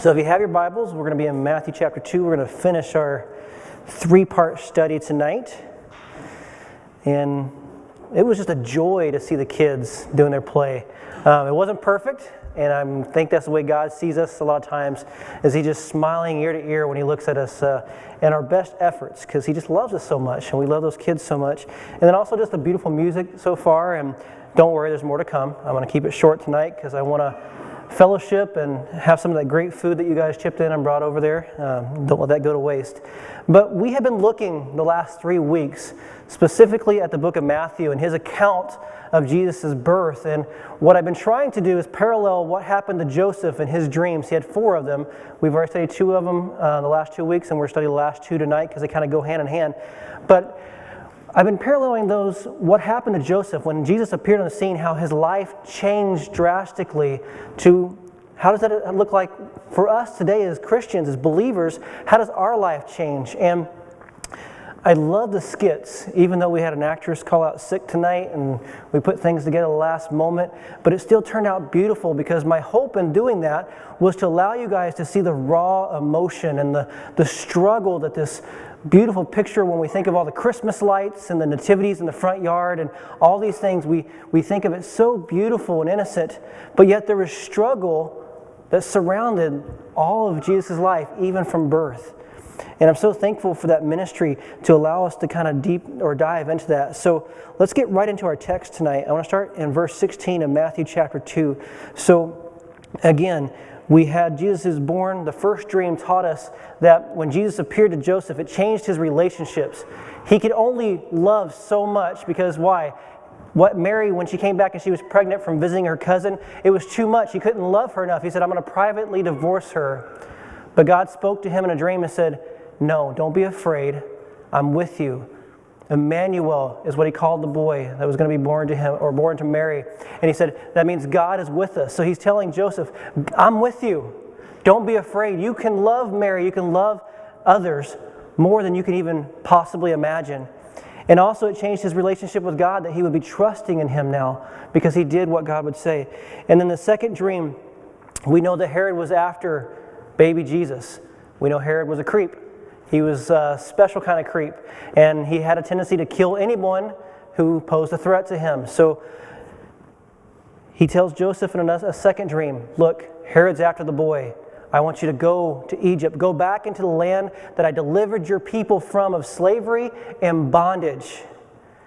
So if you have your Bibles, we're going to be in Matthew chapter 2. We're going to finish our three-part study tonight. And it was just a joy to see the kids doing their play. It wasn't perfect, and I think that's the way God sees us a lot of times, is He just smiling ear to ear when He looks at us and our best efforts, because He just loves us so much, and we love those kids so much. And then also just the beautiful music so far, and don't worry, there's more to come. I'm going to keep it short tonight because I want to fellowship and have some of that great food that you guys chipped in and brought over there. Don't let that go to waste. But we have been looking the last 3 weeks specifically at the book of Matthew and his account of Jesus' birth. And what I've been trying to do is parallel what happened to Joseph in his dreams. He had 4 of them. We've already studied 2 of them the last 2 weeks, and we're studying the last 2 tonight because they kind of go hand in hand. But I've been paralleling those, what happened to Joseph when Jesus appeared on the scene, how his life changed drastically, to how does that look like for us today as Christians, as believers. How does our life change? And I love the skits, even though we had an actress call out sick tonight and we put things together at the last moment, but it still turned out beautiful, because my hope in doing that was to allow you guys to see the raw emotion and the struggle that this beautiful picture, when we think of all the Christmas lights and the nativities in the front yard and all these things, we think of it so beautiful and innocent, but yet there was struggle that surrounded all of Jesus' life, even from birth. And I'm so thankful for that ministry to allow us to kind of dive into that. So let's get right into our text tonight. I want to start in verse 16 of Matthew chapter 2. So again, we had Jesus is born. The first dream taught us that when Jesus appeared to Joseph, it changed his relationships. He could only love so much because why? What Mary, when she came back and she was pregnant from visiting her cousin, it was too much. He couldn't love her enough. He said, I'm going to privately divorce her. But God spoke to him in a dream and said, no, don't be afraid. I'm with you. Emmanuel is what he called the boy that was going to be born to him, or born to Mary. And he said, that means God is with us. So he's telling Joseph, I'm with you. Don't be afraid. You can love Mary. You can love others more than you can even possibly imagine. And also it changed his relationship with God, that he would be trusting in him now because he did what God would say. And then the second dream, we know that Herod was after baby Jesus. We know Herod was a creep. He was a special kind of creep, and he had a tendency to kill anyone who posed a threat to him. So he tells Joseph in a second dream, look, Herod's after the boy. I want you to go to Egypt. Go back into the land that I delivered your people from of slavery and bondage.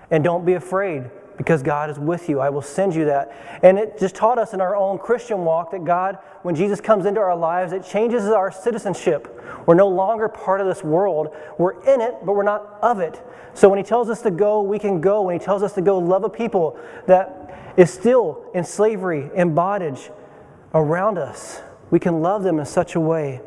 And don't be afraid, because God is with you. I will send you that. And it just taught us in our own Christian walk that God, when Jesus comes into our lives, it changes our citizenship. We're no longer part of this world. We're in it, but we're not of it. So when He tells us to go, we can go. When He tells us to go love a people that is still in slavery and bondage around us, we can love them in such a way.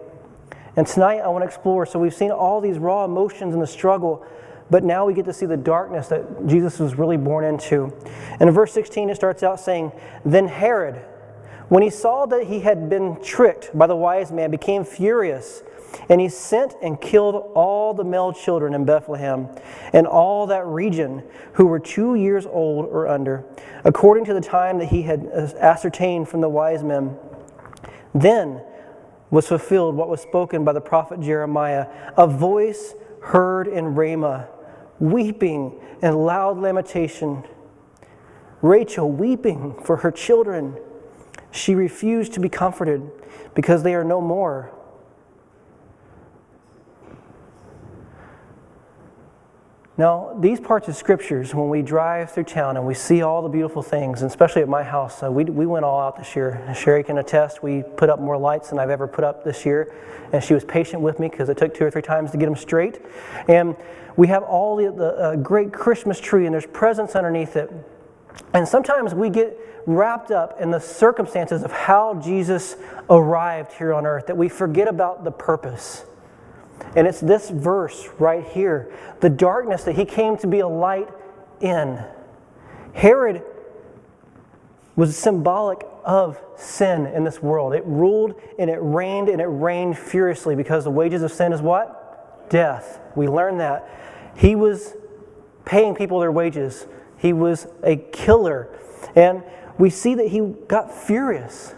And tonight I want to explore, so we've seen all these raw emotions and the struggle, but now we get to see the darkness that Jesus was really born into. And in verse 16 it starts out saying, then Herod, when he saw that he had been tricked by the wise man, became furious, and he sent and killed all the male children in Bethlehem and all that region who were 2 years old or under, according to the time that he had ascertained from the wise men. Then was fulfilled what was spoken by the prophet Jeremiah, a voice heard in Ramah, weeping and loud lamentation. Rachel weeping for her children. She refused to be comforted because they are no more. Now, these parts of scriptures, when we drive through town and we see all the beautiful things, and especially at my house, we went all out this year. Sherry can attest, we put up more lights than I've ever put up this year, and she was patient with me because it took 2 or 3 times to get them straight. And we have all the great Christmas tree, and there's presents underneath it. And sometimes we get wrapped up in the circumstances of how Jesus arrived here on earth that we forget about the purpose. And it's this verse right here, the darkness that He came to be a light in. Herod was symbolic of sin in this world. It ruled and it reigned furiously, because the wages of sin is what? Death. We learn that. He was paying people their wages. He was a killer. And we see that he got furious.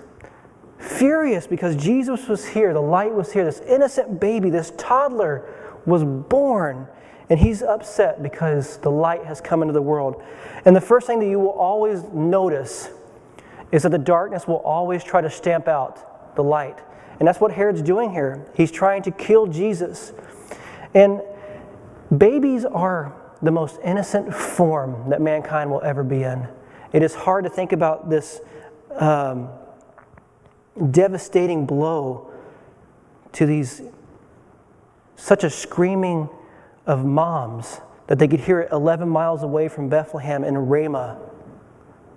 furious because Jesus was here, the light was here, this innocent baby, this toddler was born, and he's upset because the light has come into the world. And the first thing that you will always notice is that the darkness will always try to stamp out the light. And that's what Herod's doing here. He's trying to kill Jesus. And babies are the most innocent form that mankind will ever be in. It is hard to think about this devastating blow to such a screaming of moms that they could hear it 11 miles away from Bethlehem in Ramah.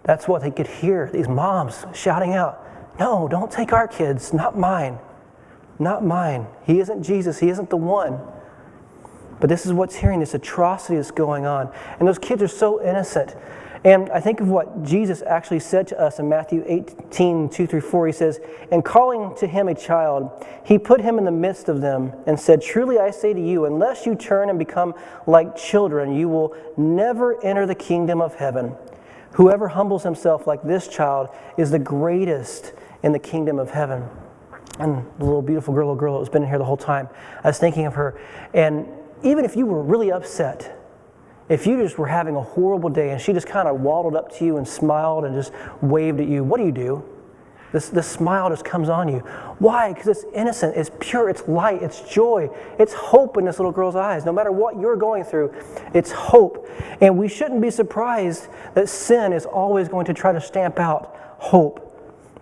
That's what they could hear, these moms shouting out, "No, don't take our kids, not mine, not mine. He isn't Jesus, he isn't the one." But this is what's hearing, this atrocity that's going on. And those kids are so innocent. And I think of what Jesus actually said to us in Matthew 18, 2-4. He says, "And calling to him a child, he put him in the midst of them and said, 'Truly I say to you, unless you turn and become like children, you will never enter the kingdom of heaven. Whoever humbles himself like this child is the greatest in the kingdom of heaven.'" And the little beautiful little girl that was been here the whole time, I was thinking of her. And even if you were really upset, if you just were having a horrible day and she just kind of waddled up to you and smiled and just waved at you, what do? This smile just comes on you. Why? Because it's innocent, it's pure, it's light, it's joy, it's hope in this little girl's eyes. No matter what you're going through, it's hope. And we shouldn't be surprised that sin is always going to try to stamp out hope.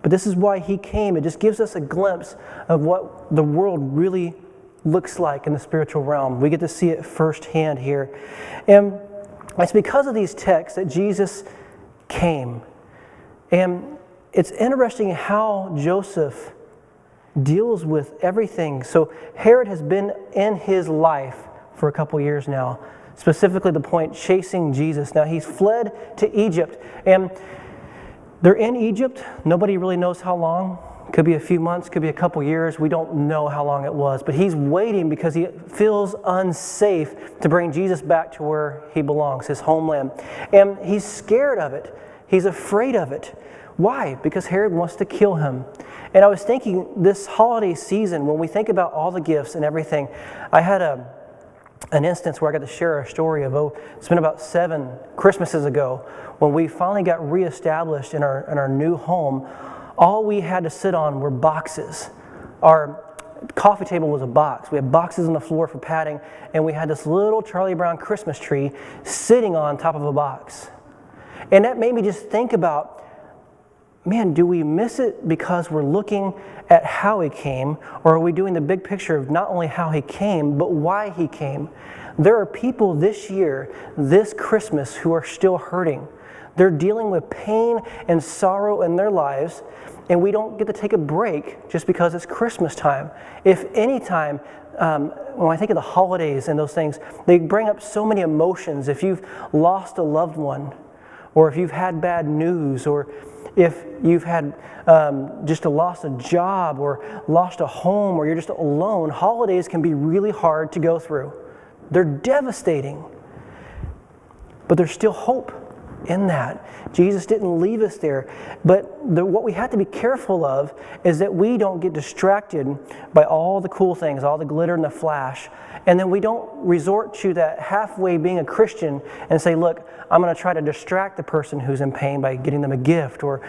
But this is why he came. It just gives us a glimpse of what the world really looks like in the spiritual realm. We get to see it firsthand here. And it's because of these texts that Jesus came. And it's interesting how Joseph deals with everything. So Herod has been in his life for a couple years now, specifically the point chasing Jesus. Now he's fled to Egypt, and they're in Egypt. Nobody really knows how long. Could be a few months, could be a couple years. We don't know how long it was. But he's waiting because he feels unsafe to bring Jesus back to where he belongs, his homeland. And he's scared of it. He's afraid of it. Why? Because Herod wants to kill him. And I was thinking this holiday season, when we think about all the gifts and everything, I had an instance where I got to share a story of, it's been about 7 Christmases ago, when we finally got reestablished in our new home. All we had to sit on were boxes. Our coffee table was a box. We had boxes on the floor for padding, and we had this little Charlie Brown Christmas tree sitting on top of a box. And that made me just think about, man, do we miss it because we're looking at how he came, or are we doing the big picture of not only how he came, but why he came? There are people this year, this Christmas, who are still hurting. They're dealing with pain and sorrow in their lives, and we don't get to take a break just because it's Christmas time. If any time, when I think of the holidays and those things, they bring up so many emotions. If you've lost a loved one, or if you've had bad news, or if you've had just lost a job, or lost a home, or you're just alone, holidays can be really hard to go through. They're devastating, but there's still hope in that. Jesus didn't leave us there. But what we have to be careful of is that we don't get distracted by all the cool things, all the glitter and the flash, and then we don't resort to that halfway being a Christian and say, look, I'm going to try to distract the person who's in pain by getting them a gift or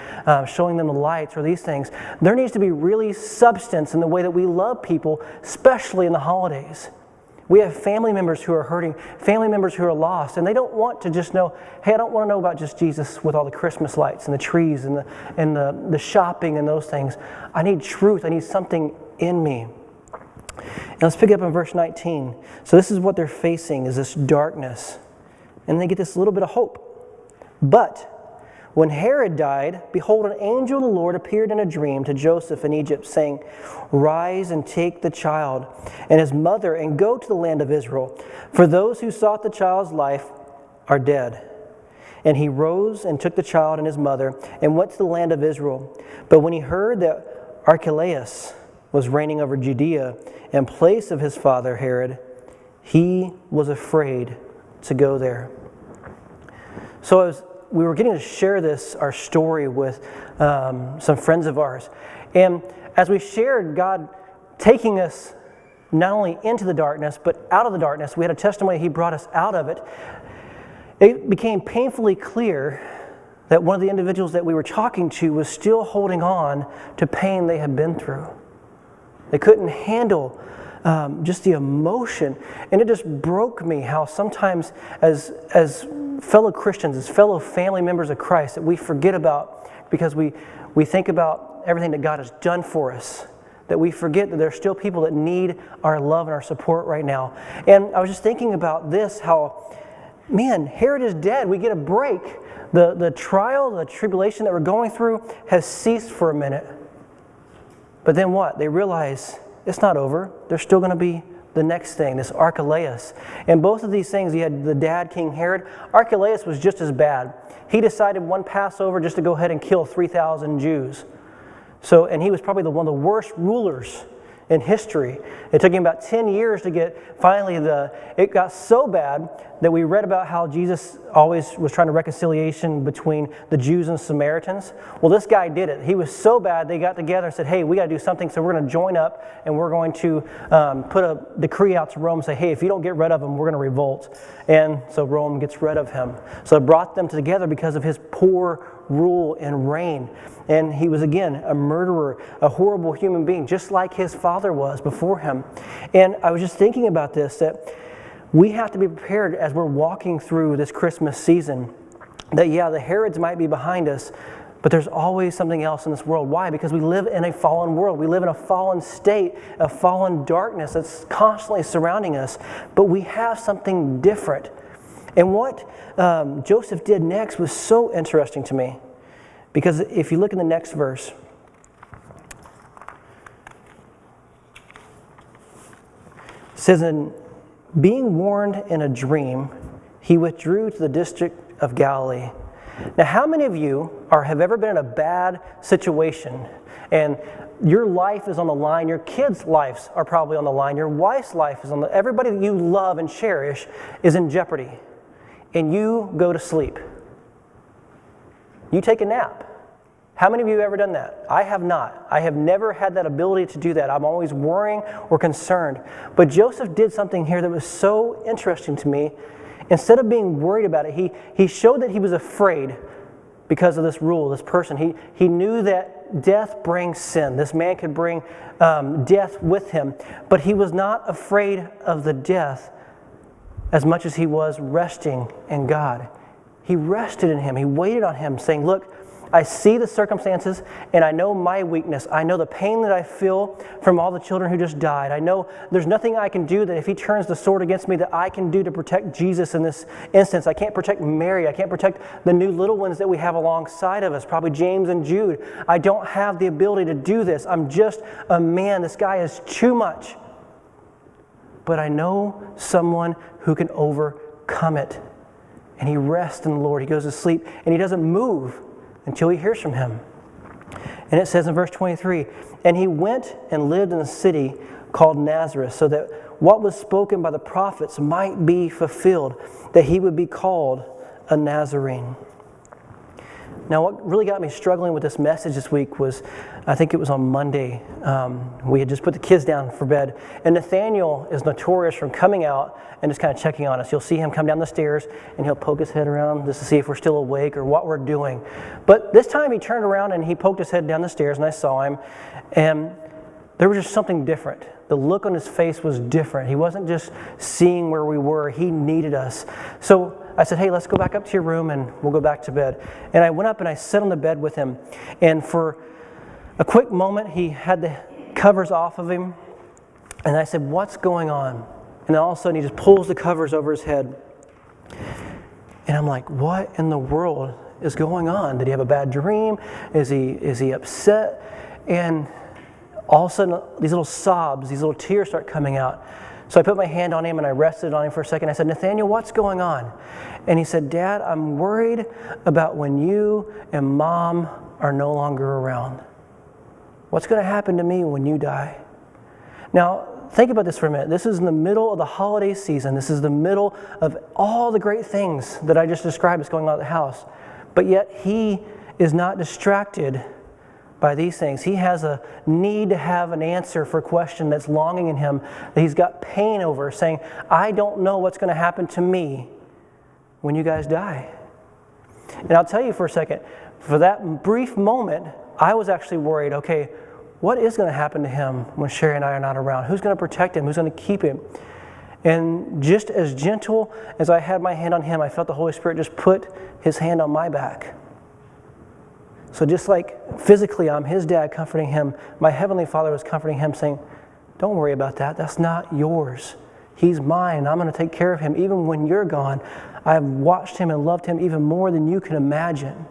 showing them the lights or these things. There needs to be really substance in the way that we love people, especially in the holidays. We have family members who are hurting, family members who are lost, and they don't want to just know, hey, I don't want to know about just Jesus with all the Christmas lights and the trees and the shopping and those things. I need truth. I need something in me. And let's pick up in verse 19. So this is what they're facing, is this darkness. And they get this little bit of hope. But when Herod died, behold, an angel of the Lord appeared in a dream to Joseph in Egypt, saying, Rise and take the child and his mother and go to the land of Israel, for those who sought the child's life are dead. And he rose and took the child and his mother and went to the land of Israel. But when he heard that Archelaus was reigning over Judea in place of his father Herod, he was afraid to go there. So we were getting to share our story with some friends of ours. And as we shared God taking us not only into the darkness, but out of the darkness, we had a testimony He brought us out of it. It became painfully clear that one of the individuals that we were talking to was still holding on to pain they had been through. They couldn't handle just the emotion. And it just broke me how sometimes as fellow Christians, as fellow family members of Christ, that we forget about, because we think about everything that God has done for us, that we forget that there are still people that need our love and our support right now. And I was just thinking about this, how, man, Herod is dead. We get a break. The trial, the tribulation that we're going through has ceased for a minute. But then what? They realize it's not over. There's still going to be the next thing, this Archelaus. And both of these things, you had the dad, King Herod. Archelaus was just as bad. He decided one Passover just to go ahead and kill 3,000 Jews. So, and he was probably one of the worst rulers in history. It took him about 10 years to get, finally, it got so bad that we read about how Jesus always was trying to reconciliation between the Jews and Samaritans. Well, this guy did it. He was so bad, they got together and said, hey, we got to do something, so we're going to join up and we're going to put a decree out to Rome and say, hey, if you don't get rid of him, we're going to revolt. And so Rome gets rid of him. So it brought them together because of his poor rule and reign. And he was, again, a murderer, a horrible human being, just like his father was before him. And I was just thinking about this, that we have to be prepared as we're walking through this Christmas season, that, yeah, the Herods might be behind us, but there's always something else in this world. Why? Because we live in a fallen world. We live in a fallen state, a fallen darkness that's constantly surrounding us. But we have something different. And what Joseph did next was so interesting to me. Because if you look in the next verse, it says, in being warned in a dream, he withdrew to the district of Galilee. Now, how many of you have ever been in a bad situation and your life is on the line, your kids' lives are probably on the line, your wife's life is on the line, everybody that you love and cherish is in jeopardy, and you go to sleep? You take a nap. How many of you have ever done that? I have not. I have never had that ability to do that. I'm always worrying or concerned. But Joseph did something here that was so interesting to me. Instead of being worried about it, he showed that he was afraid because of this rule, this person. He knew that death brings sin. This man could bring death with him. But he was not afraid of the death as much as he was resting in God. He rested in him. He waited on him, saying, look, I see the circumstances, and I know my weakness. I know the pain that I feel from all the children who just died. I know there's nothing I can do that if he turns the sword against me that I can do to protect Jesus in this instance. I can't protect Mary. I can't protect the new little ones that we have alongside of us, probably James and Jude. I don't have the ability to do this. I'm just a man. This guy is too much. But I know someone who can overcome it. And he rests in the Lord. He goes to sleep, and he doesn't move until he hears from him. And it says in verse 23, and he went and lived in a city called Nazareth, so that what was spoken by the prophets might be fulfilled, that he would be called a Nazarene. Now, what really got me struggling with this message this week was, I think it was on Monday, we had just put the kids down for bed, and Nathaniel is notorious for coming out and just kind of checking on us. You'll see him come down the stairs, and he'll poke his head around just to see if we're still awake or what we're doing. But this time he turned around and he poked his head down the stairs, and I saw him, and there was just something different. The look on his face was different. He wasn't just seeing where we were. He needed us. So I said, hey, let's go back up to your room and we'll go back to bed. And I went up and I sat on the bed with him. And for a quick moment, he had the covers off of him. And I said, what's going on? And then all of a sudden, he just pulls the covers over his head. And I'm like, what in the world is going on? Did he have a bad dream? Is he upset? And all of a sudden, these little sobs, these little tears start coming out. So I put my hand on him and I rested on him for a second. I said, Nathaniel, what's going on? And he said, Dad, I'm worried about when you and Mom are no longer around. What's going to happen to me when you die? Now, think about this for a minute. This is in the middle of the holiday season. This is the middle of all the great things that I just described as going on at the house. But yet he is not distracted by these things. He has a need to have an answer for a question that's longing in him, that he's got pain over, saying, I don't know what's going to happen to me when you guys die. And I'll tell you for a second, for that brief moment, I was actually worried, okay, what is going to happen to him when Sherry and I are not around? Who's going to protect him? Who's going to keep him? And just as gentle as I had my hand on him, I felt the Holy Spirit just put his hand on my back. So just like physically I'm his dad comforting him, my Heavenly Father was comforting him, saying, don't worry about that. That's not yours. He's mine. I'm going to take care of him. Even when you're gone, I have watched him and loved him even more than you can imagine.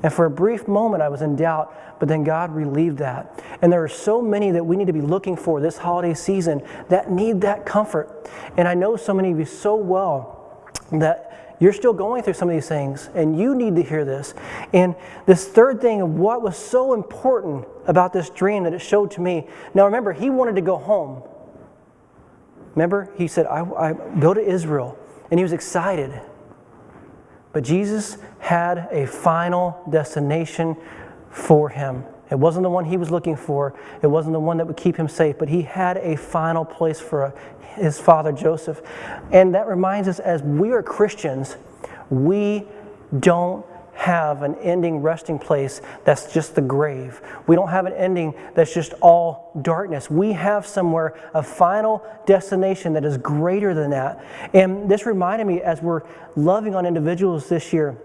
And for a brief moment, I was in doubt, but then God relieved that. And there are so many that we need to be looking for this holiday season that need that comfort. And I know so many of you so well that you're still going through some of these things, and you need to hear this. And this third thing of what was so important about this dream that it showed to me. Now remember, he wanted to go home. Remember, he said, I go to Israel, and he was excited. But Jesus had a final destination for him. It wasn't the one he was looking for. It wasn't the one that would keep him safe, but he had a final place for his father Joseph. And that reminds us, as we are Christians, we don't have an ending resting place that's just the grave. We don't have an ending that's just all darkness. We have somewhere a final destination that is greater than that. And this reminded me, as we're loving on individuals this year,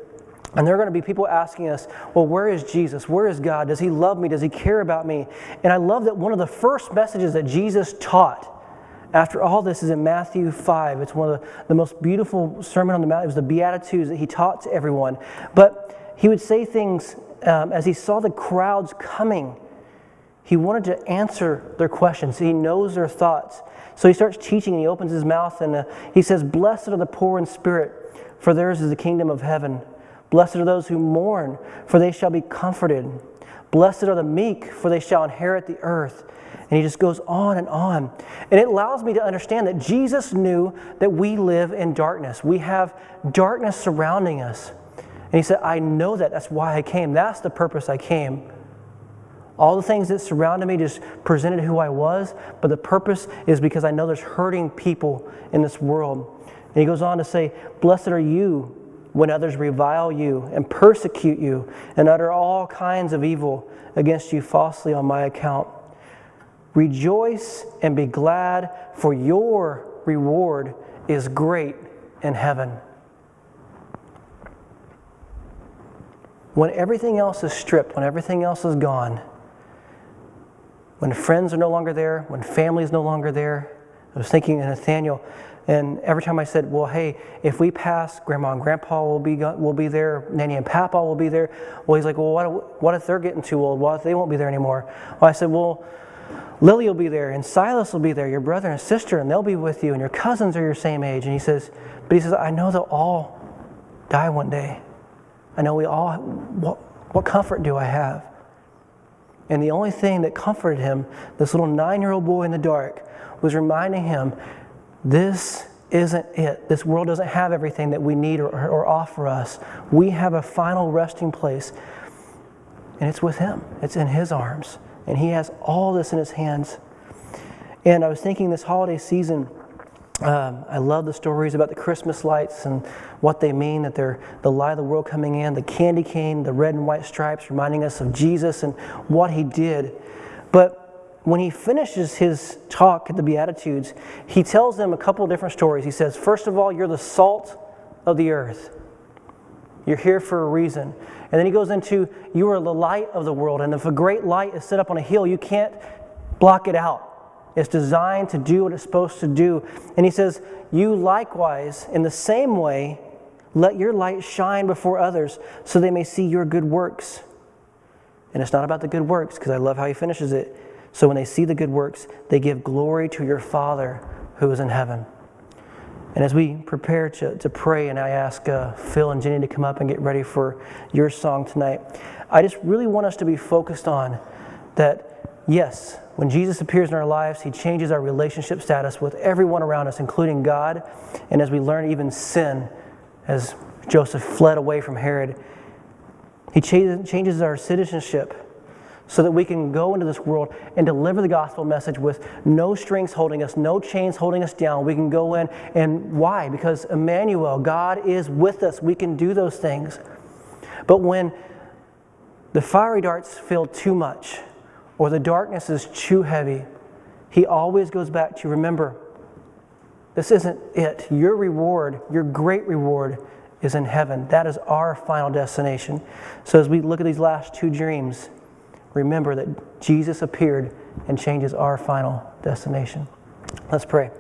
and there are going to be people asking us, well, where is Jesus? Where is God? Does he love me? Does he care about me? And I love that one of the first messages that Jesus taught after all this is in Matthew 5. It's one of the most beautiful Sermon on the Mount. It was the Beatitudes that he taught to everyone. But he would say things as he saw the crowds coming. He wanted to answer their questions. He knows their thoughts. So he starts teaching, and he opens his mouth, and he says, blessed are the poor in spirit, for theirs is the kingdom of heaven. Blessed are those who mourn, for they shall be comforted. Blessed are the meek, for they shall inherit the earth. And he just goes on and on. And it allows me to understand that Jesus knew that we live in darkness. We have darkness surrounding us. And he said, I know that. That's why I came. That's the purpose I came. All the things that surrounded me just presented who I was, but the purpose is because I know there's hurting people in this world. And he goes on to say, blessed are you when others revile you and persecute you and utter all kinds of evil against you falsely on my account. Rejoice and be glad, for your reward is great in heaven. When everything else is stripped, when everything else is gone, when friends are no longer there, when family is no longer there, I was thinking of Nathaniel, and every time I said, well, hey, if we pass, Grandma and Grandpa will be there, Nanny and Papa will be there. Well, he's like, well, what if they're getting too old? What if they won't be there anymore? Well, I said, well, Lily will be there, and Silas will be there, your brother and sister, and they'll be with you, and your cousins are your same age. And he says, I know they'll all die one day. I know we all, what comfort do I have? And the only thing that comforted him, this little 9-year-old boy in the dark, was reminding him, this isn't it. This world doesn't have everything that we need or offer us. We have a final resting place, and it's with him. It's in his arms. And he has all this in his hands. And I was thinking this holiday season, I love the stories about the Christmas lights and what they mean, that they're the light of the world coming in, the candy cane, the red and white stripes reminding us of Jesus and what he did. But when he finishes his talk at the Beatitudes, he tells them a couple of different stories. He says, first of all, you're the salt of the earth. You're here for a reason. And then he goes into, you are the light of the world. And if a great light is set up on a hill, you can't block it out. It's designed to do what it's supposed to do. And he says, you likewise, in the same way, let your light shine before others so they may see your good works. And it's not about the good works, because I love how he finishes it. So when they see the good works, they give glory to your Father who is in heaven. And as we prepare to pray, and I ask Phil and Jenny to come up and get ready for your song tonight, I just really want us to be focused on that, yes, when Jesus appears in our lives, he changes our relationship status with everyone around us, including God. And as we learn even sin, as Joseph fled away from Herod, he changes our citizenship so that we can go into this world and deliver the gospel message with no strings holding us, no chains holding us down. We can go in, and why? Because Emmanuel, God is with us. We can do those things. But when the fiery darts feel too much, or the darkness is too heavy, He always goes back to, remember, this isn't it. Your reward, your great reward, is in heaven. That is our final destination. So as we look at these last two dreams, remember that Jesus appeared and changes our final destination. Let's pray.